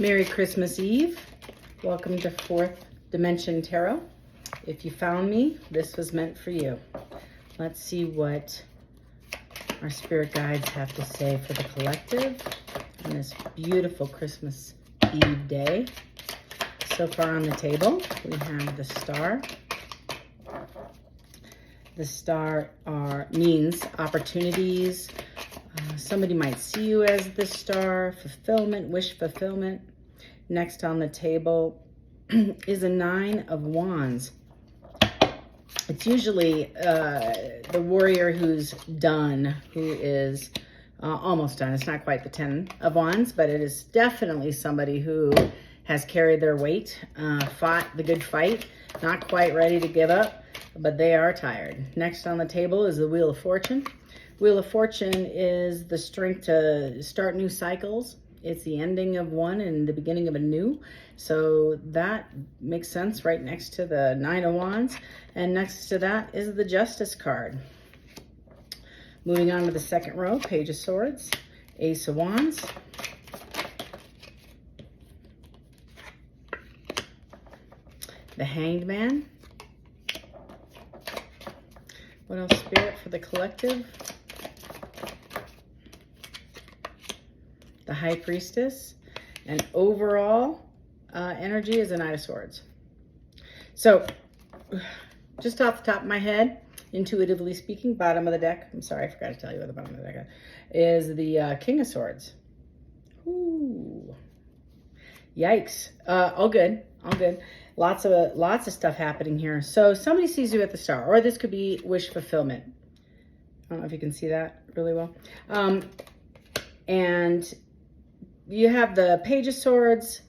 Merry Christmas Eve. Welcome to Fourth Dimension Tarot. If you found me, this was meant for you. Let's see what our spirit guides have to say for the collective on this beautiful Christmas Eve day. So far on the table, we have the star. The star means opportunities. Somebody might see you as the star, fulfillment, wish fulfillment. Next on the table is a 9 of Wands. It's usually the warrior who's done, who is almost done. It's not quite the 10 of Wands, but it is definitely somebody who has carried their weight, fought the good fight, not quite ready to give up, but they are tired. Next on the table is the Wheel of Fortune. Wheel of Fortune is the strength to start new cycles. It's the ending of one and the beginning of a new. So that makes sense right next to the 9 of Wands. And next to that is the Justice card. Moving on to the second row, Page of Swords, Ace of Wands, the Hanged Man. What else, Spirit, for the collective? The High Priestess, and overall energy is a Knight of Swords. So, just off the top of my head, intuitively speaking, bottom of the deck, I'm sorry, I forgot to tell you what the bottom of the deck is, the King of Swords. Ooh. Yikes. All good, all good. Lots of stuff happening here. So somebody sees you at the star, or this could be wish fulfillment. I don't know if you can see that really well. And you have the Page of Swords,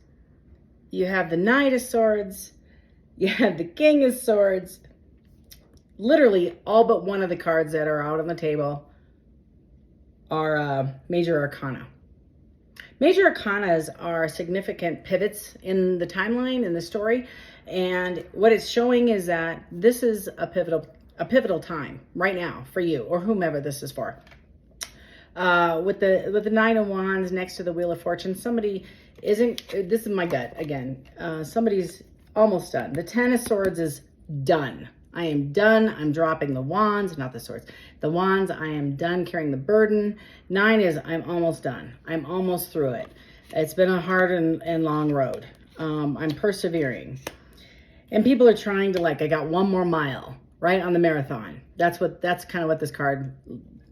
you have the Knight of Swords, you have the King of Swords. Literally all but one of the cards that are out on the table are Major Arcana. Major Arcanas are significant pivots in the timeline, in the story, and what it's showing is that this is a pivotal time right now for you or whomever this is for. With the 9 of Wands next to the Wheel of Fortune, somebody isn't, this is my gut again, somebody's almost done. The 10 of Swords is done. I am done. I'm dropping the wands, not the swords. The wands, I am done carrying the burden. 9 is I'm almost done. I'm almost through it. It's been a hard and long road. I'm persevering. And people are trying to, like, I got one more mile, right, on the marathon. That's kind of what this card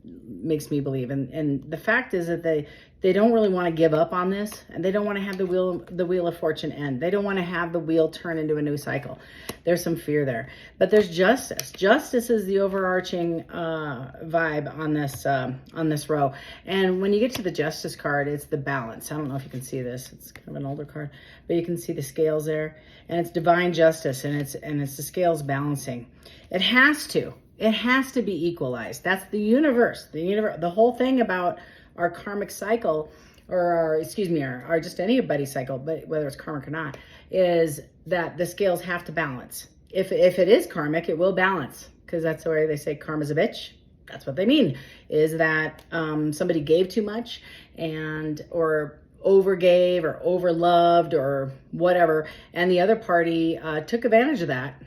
makes me believe. And the fact is that they don't really want to give up on this, and they don't want to have the wheel of fortune end. They don't want to have the wheel turn into a new cycle. There's some fear there, but there's justice. Justice is the overarching vibe on this row. And when you get to the Justice card, it's the balance. I don't know if you can see this. It's kind of an older card, but you can see the scales there, and it's divine justice, and it's the scales balancing. It has to be equalized. That's the universe. The whole thing about our karmic cycle, or our just anybody's cycle, but whether it's karmic or not, is that the scales have to balance. If it is karmic, it will balance, because that's the way they say karma's a bitch. That's what they mean, is that somebody gave too much or overgave or overloved or whatever, and the other party took advantage of that,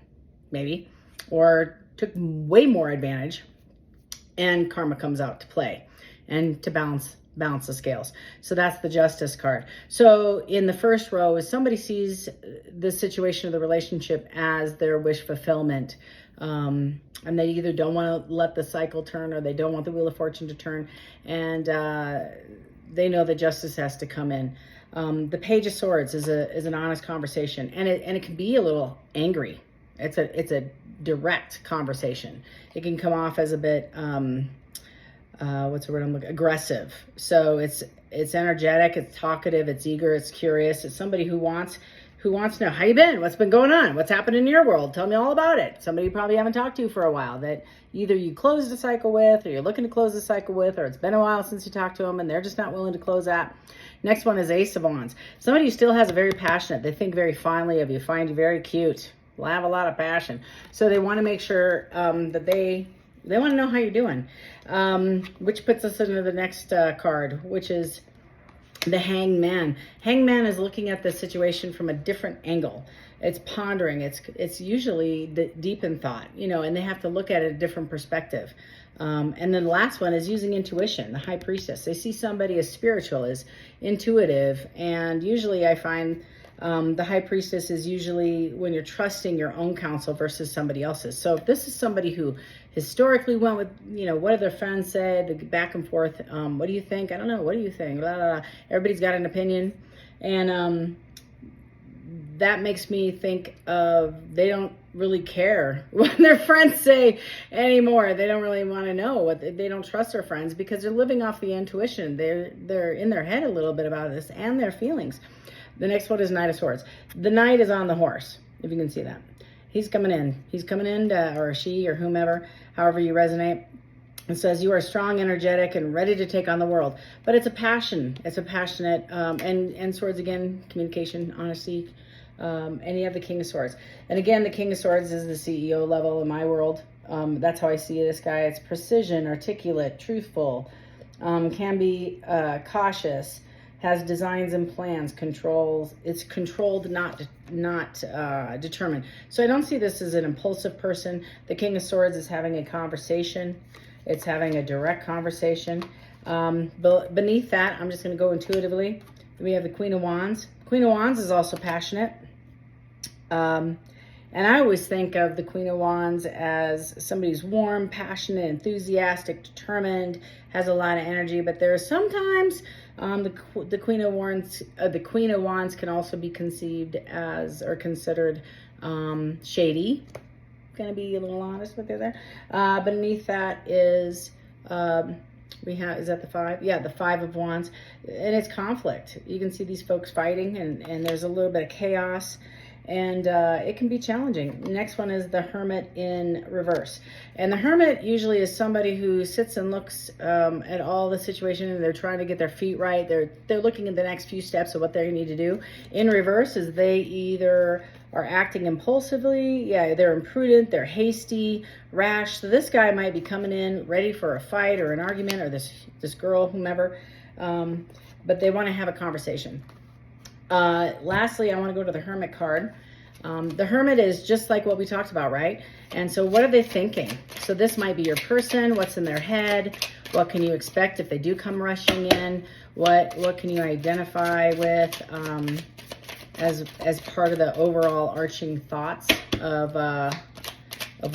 maybe, or took way more advantage, and karma comes out to play and to balance the scales. So that's the Justice card. So in the first row is somebody sees the situation of the relationship as their wish fulfillment, and they either don't want to let the cycle turn, or they don't want the Wheel of Fortune to turn, and they know that justice has to come in. The Page of Swords is an honest conversation, and it can be a little angry. It's a direct conversation. It can come off as a bit what's the word I'm looking? Aggressive. So it's energetic, it's talkative, it's eager, it's curious. It's somebody who wants to know, how you been? What's been going on? What's happened in your world? Tell me all about it. Somebody you probably haven't talked to for a while, that either you closed a cycle with, or you're looking to close the cycle with, or it's been a while since you talked to them and they're just not willing to close that. Next one is Ace of Wands. Somebody who still has a very passionate, they think very fondly of you, find you very cute, have a lot of passion. So they want to make sure that they want to know how you're doing, which puts us into the next card, which is The hangman. Hangman is looking at the situation from a different angle. It's pondering. It's usually deep in thought, you know, and they have to look at it a different perspective. And then the last one is using intuition, the high priestess. They see somebody as spiritual, as intuitive, and usually I find the high priestess is usually when you're trusting your own counsel versus somebody else's. So if this is somebody who historically went with, you know, what did their friends say, the back and forth, what do you think? I don't know. What do you think? Blah, blah, blah. Everybody's got an opinion. And that makes me think of they don't really care what their friends say anymore. They don't really want to know what they don't trust their friends because they're living off the intuition. They're in their head a little bit about this and their feelings. The next one is Knight of Swords. The Knight is on the horse, if you can see that. He's coming in. He's coming in, or she, or whomever, however you resonate. It says you are strong, energetic, and ready to take on the world. But it's a passion. It's a passionate, and swords again, communication, honesty. And you have the King of Swords. And again, the King of Swords is the CEO level in my world. That's how I see this guy. It's precision, articulate, truthful, can be cautious, has designs and plans, controls. It's controlled, not determined. So I don't see this as an impulsive person. The King of Swords is having a conversation. It's having a direct conversation. Beneath that, I'm just going to go intuitively. We have the Queen of Wands. Queen of Wands is also passionate. And I always think of the Queen of Wands as somebody who's warm, passionate, enthusiastic, determined, has a lot of energy. But there are sometimes the Queen of Wands can also be conceived as or considered shady. Gonna be a little honest with you there. Beneath that is we have, is that the 5? Yeah, the 5 of Wands, and it's conflict. You can see these folks fighting, and there's a little bit of chaos, and it can be challenging. Next one is the Hermit in reverse, and the Hermit usually is somebody who sits and looks at all the situation, and they're trying to get their feet right. They're looking at the next few steps of what they need to do. In reverse is they either are acting impulsively, yeah, they're imprudent, they're hasty, rash. So this guy might be coming in ready for a fight or an argument, or this girl, whomever, but they want to have a conversation. Lastly, I want to go to the Hermit card. The Hermit is just like what we talked about, right? And so what are they thinking? So this might be your person, what's in their head, what can you expect if they do come rushing in, what can you identify with as part of the overall arching thoughts of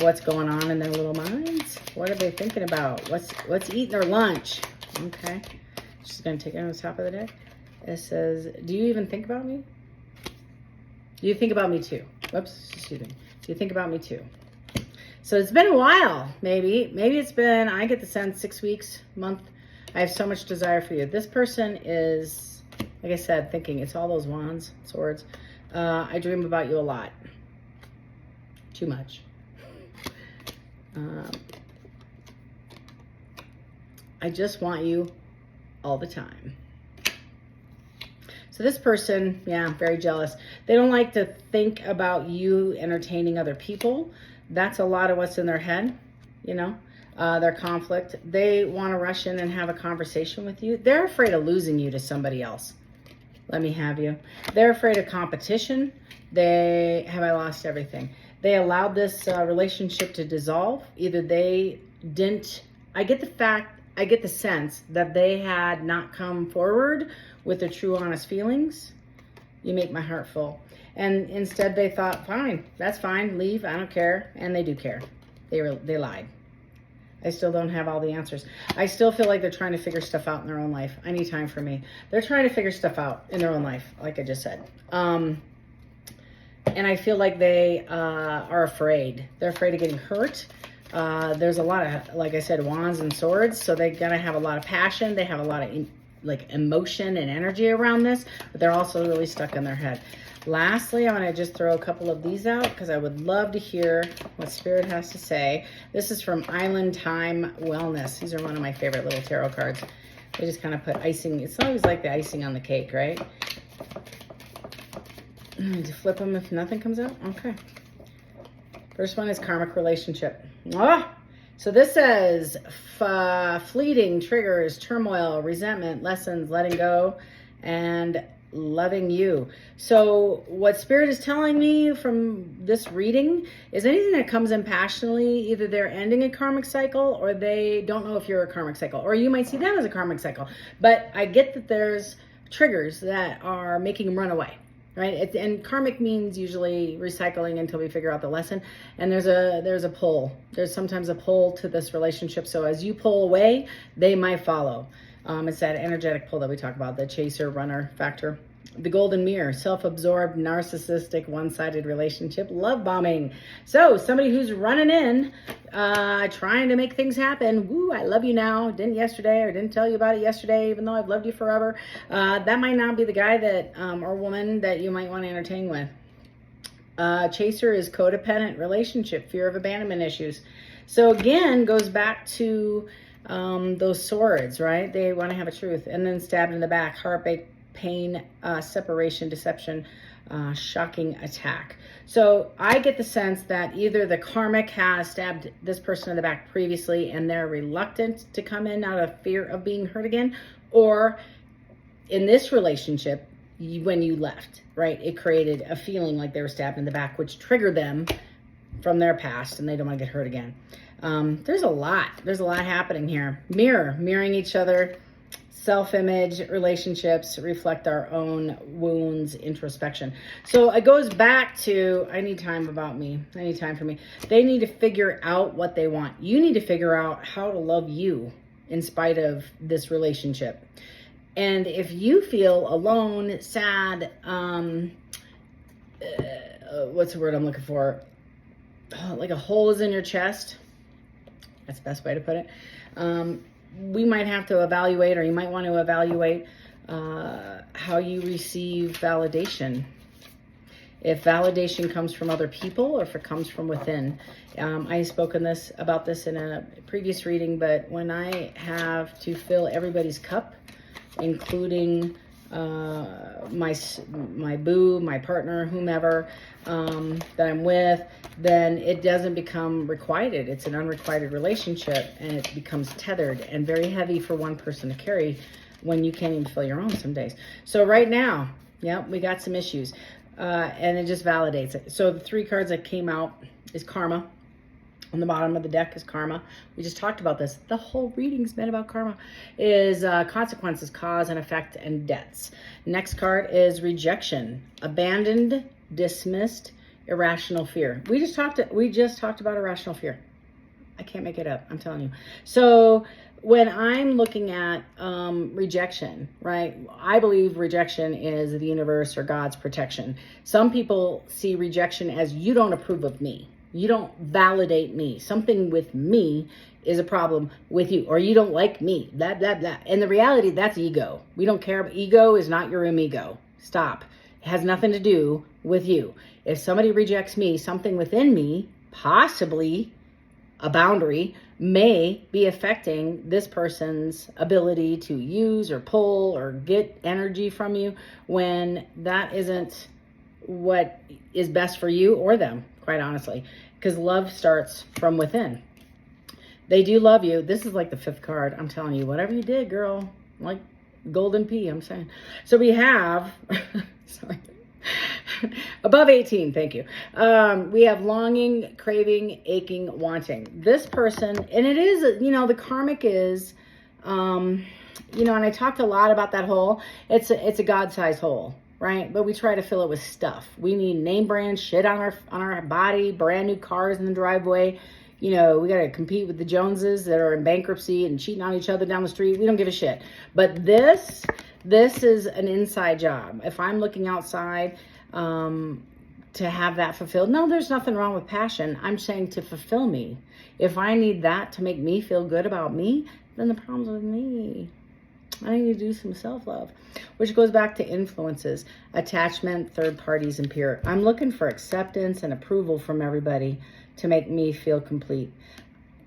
what's going on in their little minds. What are they thinking about? What's eating their lunch? Okay, just gonna take it on the top of the deck. It says, do you even think about me? Do you think about me too? Whoops, excuse me. Do you think about me too? So it's been a while, maybe it's been, I get the sense, 6 weeks, month. I have so much desire for you. This person is, like I said, thinking it's all those wands, swords. I dream about you a lot. Too much. I just want you all the time. So this person, yeah, very jealous. They don't like to think about you entertaining other people. That's a lot of what's in their head, you know, their conflict. They want to rush in and have a conversation with you. They're afraid of losing you to somebody else. Let me have you. They're afraid of competition. Have I lost everything? They allowed this relationship to dissolve. Either they didn't, I get the sense that they had not come forward with their true, honest feelings. You make my heart full. And instead they thought, fine, that's fine, leave, I don't care. And they do care. They lied. I still don't have all the answers. I still feel like they're trying to figure stuff out in their own life. I need time for me. They're trying to figure stuff out in their own life, like I just said. And I feel like they are afraid. They're afraid of getting hurt. There's a lot of, like I said, wands and swords. So they're going to have a lot of passion. They have a lot of emotion and energy around this, but they're also really stuck in their head. Lastly, I want to just throw a couple of these out because I would love to hear what Spirit has to say. This is from Island Time Wellness. These are one of my favorite little tarot cards. They just kind of put icing. It's always like the icing on the cake, right? To flip them if nothing comes out. Okay. First one is karmic relationship. So this says fleeting triggers, turmoil, resentment, lessons, letting go, and loving you. So what Spirit is telling me from this reading is anything that comes in passionately, either they're ending a karmic cycle or they don't know if you're a karmic cycle, or you might see them as a karmic cycle. But I get that there's triggers that are making them run away, right? And karmic means usually recycling until we figure out the lesson. And there's a pull. There's sometimes a pull to this relationship. So as you pull away, they might follow. It's that energetic pull that we talk about, the chaser runner factor. The golden mirror, self-absorbed, narcissistic, one-sided relationship, love bombing. So somebody who's running in, trying to make things happen. Woo, I love you now. Didn't yesterday, or didn't tell you about it yesterday, even though I've loved you forever. That might not be the guy that, or woman that you might want to entertain with. Chaser is codependent relationship, fear of abandonment issues. So again, goes back to those swords, right? They want to have a truth. And then stabbed in the back, heartbreak, pain, separation, deception, shocking attack. So I get the sense that either the karmic has stabbed this person in the back previously and they're reluctant to come in out of fear of being hurt again, or in this relationship, when you left, right, it created a feeling like they were stabbed in the back, which triggered them from their past and they don't want to get hurt again. There's a lot happening here. Mirroring each other, self-image, relationships reflect our own wounds, introspection. So it goes back to, I need time about me. I need time for me. They need to figure out what they want. You need to figure out how to love you in spite of this relationship. And if you feel alone, sad, what's the word I'm looking for? Oh, like a hole is in your chest. That's the best way to put it. We might have to evaluate, or you might want to evaluate how you receive validation. If validation comes from other people or if it comes from within. I spoke about this in a previous reading, but when I have to fill everybody's cup, including my boo, my partner, whomever that I'm with, then it doesn't become requited. It's an unrequited relationship, and it becomes tethered and very heavy for one person to carry when you can't even fill your own some days. So right now, yeah, we got some issues, and it just validates it. So the 3 cards that came out is karma. On the bottom of the deck is karma. We just talked about this. The whole reading's been about karma. Is consequences, cause and effect, and debts. Next card is rejection, abandoned, dismissed, irrational fear. We just talked about irrational fear. I can't make it up. I'm telling you. So when I'm looking at rejection, right? I believe rejection is the universe or God's protection. Some people see rejection as you don't approve of me. You don't validate me. Something with me is a problem with you, or you don't like me, blah, blah, blah. And the reality, that's ego. We don't care. Ego is not your ego. Stop. It has nothing to do with you. If somebody rejects me, something within me, possibly a boundary, may be affecting this person's ability to use or pull or get energy from you, when that isn't what is best for you or them, quite honestly, because love starts from within. They do love you. This is like the 5th card. I'm telling you, whatever you did, girl, like golden pea, I'm saying. So we have, sorry, above 18, thank you. We have longing, craving, aching, wanting. This person, and it is, the karmic is, and I talked a lot about that hole. It's a God-sized hole, right? But we try to fill it with stuff. We need name brand shit on our body, brand new cars in the driveway. We got to compete with the Joneses that are in bankruptcy and cheating on each other down the street. We don't give a shit. But this is an inside job. If I'm looking outside to have that fulfilled, no, there's nothing wrong with passion. I'm saying to fulfill me. If I need that to make me feel good about me, then the problem's with me. I need to do some self-love, which goes back to influences, attachment, third parties, and peer. I'm looking for acceptance and approval from everybody to make me feel complete.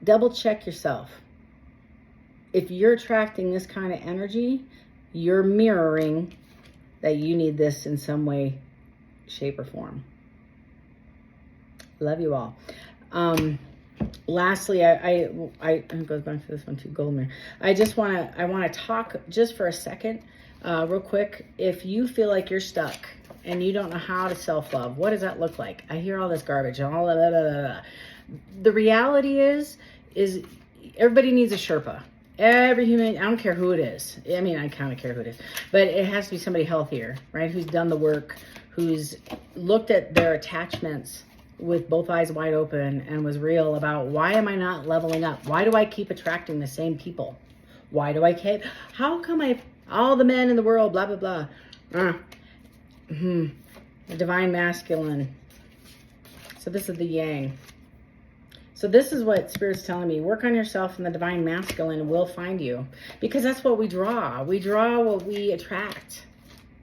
Double check yourself. If you're attracting this kind of energy, you're mirroring that you need this in some way, shape, or form. Love you all. Lastly, I'm going back to this one too, Goldmere. I want to talk just for a second Real quick, if you feel like you're stuck and you don't know how to self-love, what does that look like? I hear all this garbage and all that. The reality is everybody needs a Sherpa. Every human, I don't care who it is. I mean, I kind of care who it is, but it has to be somebody healthier, right? Who's done the work, who's looked at their attachments with both eyes wide open and was real about, why am I not leveling up? Why do I keep attracting the same people? Why do I keep, how come all the men in the world, blah, blah, blah. The divine masculine. So this is the yang. So this is what Spirit's telling me. Work on yourself and the divine masculine will find you. Because that's what we draw. We draw what we attract.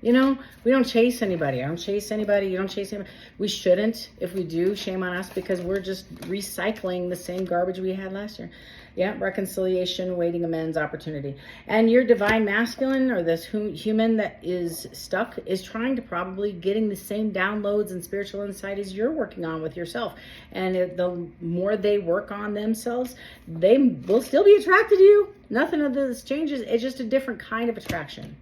You know, we don't chase anybody. I don't chase anybody. You don't chase anybody. We shouldn't. If we do, shame on us, because we're just recycling the same garbage we had last year. Yeah, reconciliation, waiting, amends, opportunity. And your divine masculine, or this human that is stuck, is trying to probably getting the same downloads and spiritual insight as you're working on with yourself. And the more they work on themselves, they will still be attracted to you. Nothing of this changes. It's just a different kind of attraction.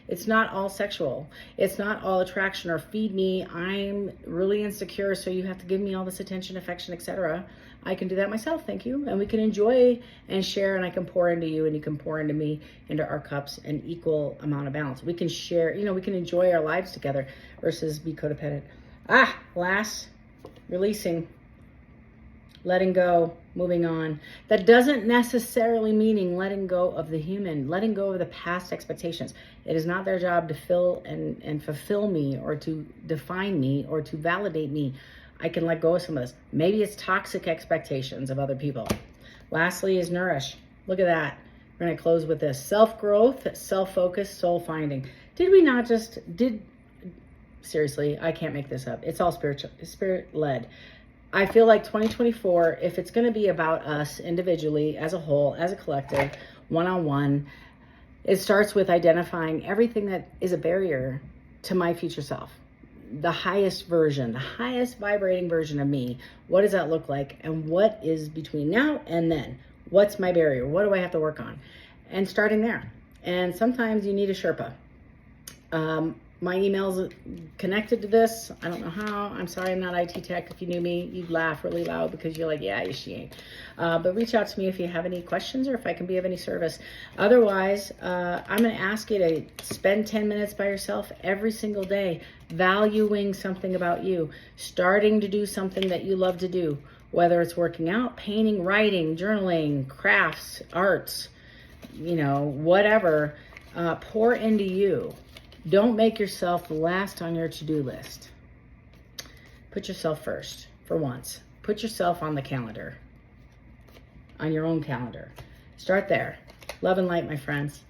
It's not all sexual. It's not all attraction or feed me. I'm really insecure, so you have to give me all this attention, affection, etc. I can do that myself, thank you. And we can enjoy and share, and I can pour into you and you can pour into me, into our cups, an equal amount of balance. We can share, we can enjoy our lives together versus be codependent. Last, releasing, letting go, moving on. That doesn't necessarily mean letting go of the human, letting go of the past expectations. It is not their job to fill and fulfill me, or to define me, or to validate me. I can let go of some of this. Maybe it's toxic expectations of other people. Lastly is nourish. Look at that. We're going to close with this. Self-growth, self-focus, soul-finding. Seriously, I can't make this up. It's all spiritual, spirit-led. I feel like 2024, if it's going to be about us individually, as a whole, as a collective, one-on-one, it starts with identifying everything that is a barrier to my future self. The highest version, the highest vibrating version of me. What does that look like? And what is between now and then? What's my barrier? What do I have to work on? And starting there. And sometimes you need a Sherpa. My email's connected to this. I don't know how. I'm sorry I'm not IT tech. If you knew me, you'd laugh really loud because you're like, yeah, she ain't. But reach out to me if you have any questions or if I can be of any service. Otherwise, I'm going to ask you to spend 10 minutes by yourself every single day, valuing something about you, starting to do something that you love to do, whether it's working out, painting, writing, journaling, crafts, arts, whatever. Pour into you. Don't make yourself last on your to-do list. Put yourself first for once. Put yourself on the calendar, on your own calendar. Start there. Love and light, my friends.